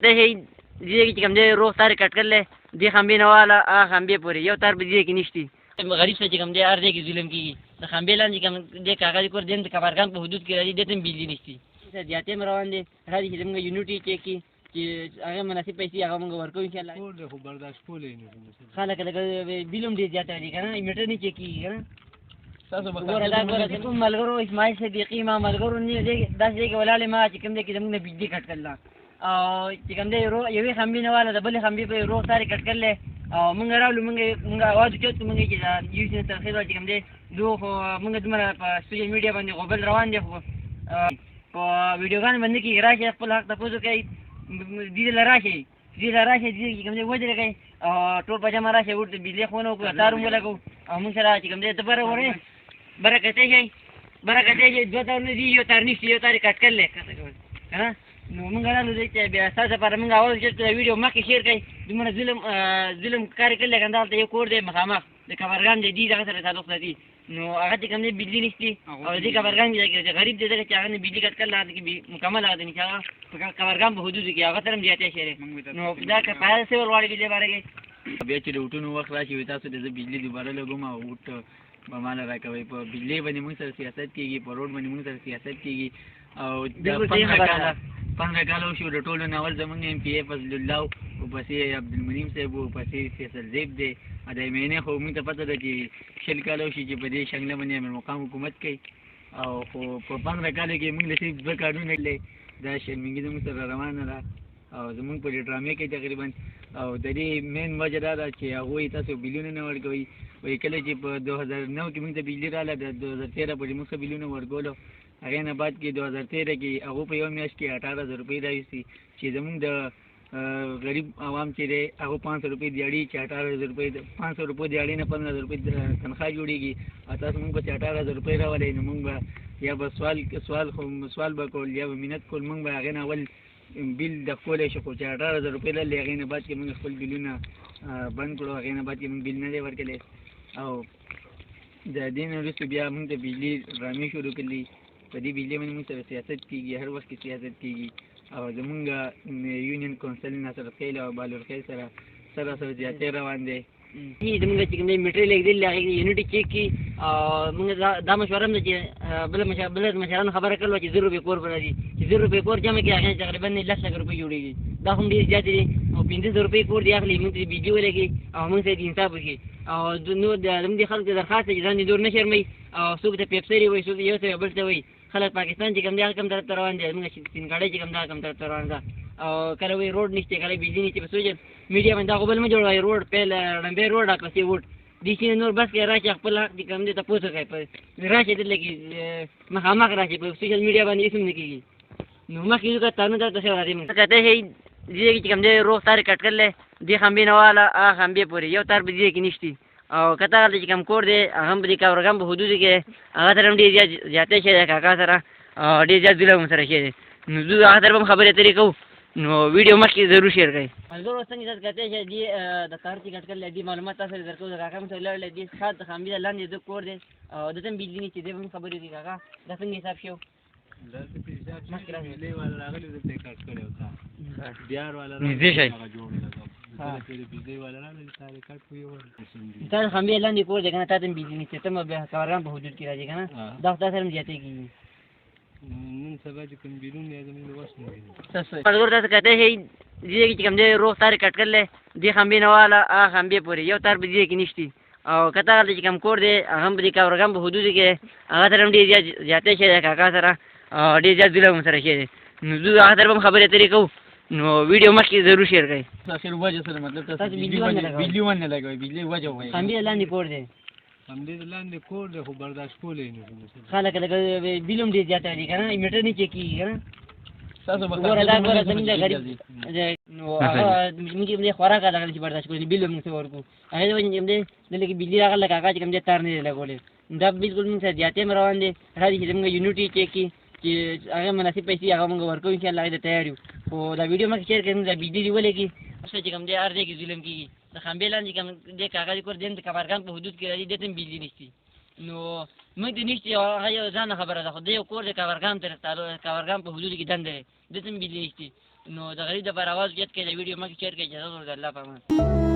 دا هي دې چې کوم دی روغ تار کټ کړل دې خمبې نه واله هغه خمبې پورې یو تار به دې کې نشتی غریب څه چې کوم دی هر ځای کې ظلم کېږي د خمبې لاندې کوم دې کاغذ کور دې د کبرګان په حدود کې راځي دې ته بجلي نشتی زیاتې روان دي راځي چې موږ یونټي چیک کړي چې هغه مناسب پیسې هغه موږ ورکوو ان شاء الله ټول خو برداشت کولای نه خلک لکه بیل هم ډېر زیات راځي که نه میټر نه چیک کېږي که نه تاسو به ګوره دا ګوره کوم ملګرو اسماعیل صدیقي ما ملګرو داسې ځای کې ولاړې ما چې کوم دی کې زموږ نه بجلي کټ کړله او چې کوم دی یوې خمبې نه واله د بلې خمبې په روغ سارې کټ کړلی او موږ راغلو موږ اواز وکړو موږ چې دا یو شي ترخیص چې کوم دی دو خو موږ دومره په سوشل میډیا باندې غوبل روان دی خو په ویډیوګانو باندې کې راشي خپل حق تپوس وکړئ دې له راشي دې چې کوم دی ودرې کوي او ټول په جمع راشي ورته بجلي خونه وکړو تار هم ولګو او موږ سره چې کوم دی ته بره وړې برکتې شي دوه تارونه دي یو تار نشته یو تار یې کټ کړلی که نه نو موږ راغلو دی چې بیا ستاسو لپاره موږ اول چې دا ویډیو مخکې شیر کړئ دومره ظلم کار یې کړلی که نه دلته یو کور دی مخامخ د کبرګان دی دغه سره تعلق لري نو هغه چې کوم دی بجلي نشتي او دې کبرګان کې غریب دی ځکه چې هغه نه بجلي کټ کړل هغه کې مکمل هغه دی چې هغه په کبرګان په حدودو کې هغه سره هم زیاتی شی دی نو دا که پیسې څه ور غواړي بجلي باره کې بیا چې د وټونو وخت راشي وي تاسو د زه بجلي دوباره لګوم او وټ به ماله راکوئ په بجلي باندې موږ سره سیاست کېږي په روډ باندې موږ سره سیاست کېږي او دا 15 کاله وشو د ټولو نه اول زموږ ایم پی ای فضل الله ورپسې عبدالمنیم صاحب ورپسې فیصل زیب دی د مینې خو موږ ته پته ده چې 20 کاله وشي چې په دې شنګله باندې امیر مقام حکومت کوي او خو په 15 کاله کې موږ له صرف 2 کارونه کړلې دا شرمنګي زموږ سره روانه ده او زموږ په دې ډرامې کې تقریبا او د دې مین وجه دا ده چې هغوی تاسو بیلونه نه ورکوئ وایي کله چې په 2009 کې موږ ته بجلي راغله د 2013 پورې موږ ښه بیلونه ورکولو هغې نه بعد کې 2013 کې هغو په یوه میاشت کې 18,000 روپۍ راویستي چې زموږ د غریب عوام چې دی هغو 500 روپۍ دیاړي چې 18,000 روپۍ 500 روپۍ دیاړي نه 15,000 روپۍ تنخواه جوړېږي او تاسو موږ پسې 18,000 روپۍ راولئ نو موږ به یا به سوال به کول یا به منت کول موږ به هغې نه اول بیل د کولی شو خو چې 18,000 روپۍ لرلې هغې نه بعد کې موږ خپل بیلونه بند کړو هغې نه بعد کې موږ بیل نه دی ورکړلی او د دې نه وروسته بیا موږ د بجلي ډرامې شروع کړلې په دې بجلي باندې موږ سره سیاست کېږي هر وخت کې سیاست کېږي او زمونږ یونین کونسل ناصرخیل او بالورخیل سره زیاتې روان دی زمونږ چې کوم دی میټر لېږدلي هغې کې یونټي چیک کړي او موږ دا مشوره هم ده چې بله مشرانو خبره کړې وه چې 1000 روپۍ کور به راځي چې 1000 روپۍ کور جمع کړي هغې تقریبا 10 لک روپۍ جوړېږي دا هم ډېر زیاتې دي او 500 روپۍ کور دی اخلي موږ ته بجلي ولګي او موږ سره د انصاف وشي او نور زموږ د خلکو ته درخواست دی چې ځان دې دور نه شرموي او څوک ته پیپسري وایي څوک یو څه بل څه وایي خلک پاکستان چې کوم دی هغه کوم طرف ته روان دی زموږ سینګاړی چې کوم دی هغه کوم طرف ته روان ده او کله وایي روډ نشته کله بجلي نشته په سوشل میډیا باندې دا خو بل مه جوړوئ روډ پیل ړنبی روډ پسې ووټ دې شي نور بس کې راشي خپل حق چې کوم دی تپوس وکړئ راشي دلته کې مخامخ راشي په سوشل میډیا باندې هېڅ هم نه کېږي نو مخکې ځکه تانه درته ښه راځي کته هي دې چې کوم دی روغ تارې کټ کړلی دې خمبې نه واله هغه خمبې پورې یو تار به دې کې نشتي او کته هلته چې کوم کور دی هغه هم په دې کبرګان په حدودو کې هغه سره هم ډېر زیاتی شی دی کاکا سره ډېر زیات ظلم سره شی دی نو زه هغه سره به هم خبرې اترې کوو نو ویډیو مخکې ضرور شیر کړئ ملګرو څنګه تاسو کتلی شئ دې د تار چې کټ کړلی دې معلومات تاسو سره درکوو د کاکا هم سره لاړلی دې ښار د خمبې د لاندې د کور دی او دلته هم بجلي نشته دې به هم خبرې وکړي کاکا دا څنګه حساب شو تا د خمبې لاندې کور دی که نه تا ته هم بجلي نشته ته هم بیا کبرګان په حدود کې راځي که نه دا خو تا سره هم زیاتی کېږي نن سبا چې کوم بیرون دی زموږ د وس نه ملګرو تاسو کتی شئ دې کې چې کوم دی روغ تارې کټ کړلی دې خمبې نه واله هغه خمبې پورې یو تار به دې کې نشتي او کته هلته چې کوم کور دی هغه هم په دې کبرګان په حدودو کې هغه سره هم ډېر زیاتی شی دی کاکا سره ډېر زیات ظلم هم سره شی دی نو زه هغه سره به هم خبرې اترې کوو نو ویډیو مخکې ضرور شیر کړئ اخر وجه سره مطلب تاسو بجلي ونه لګوئ بجلي وجه وایي خمبې لاندې کور دی خمبې لاندې کور دی خو برداشت کولی نه خلک لکه بیل هم ډېر زیات راځي که نه میټر نه چیک کېږي که نه تاسو به ګوره دا ګوره زموږ د غریب نو هغه موږ هم دې خوراک دغه چې برداشت کړو بیل به موږ ته ورکړو هغې د وجې چې کوم دی دلته کې بجلي راغله کاکا چې کوم دی تار نه دی لګولی دا بالکل موږ سره زیاتې هم روان دی راځي چې زموږ یونټي چیک کړي چې هغه مناسب پیسې هغه موږ ورکوو انشاءالله هغې ته تیار یو خو دا ویډیو مخکې شیر کړئ موږ دا بجلي دې ولګي چې کوم دی هر ځای کې ظلم کېږي د خمبې لاندې کوم دی کاغذ کور دی هم د کبرګان په حدود کې راځي دې ته هم بجلي نشتي نو موږ ته نشته هغه یو ځانه خبره ده خو د یو کور د کبرګان په حدودو کې دنده دی دې ته هم بجلي نشتي نو د غریب د پر आवाज یت کې د ویډیو مکه شیر کې اجازه ورته الله پامان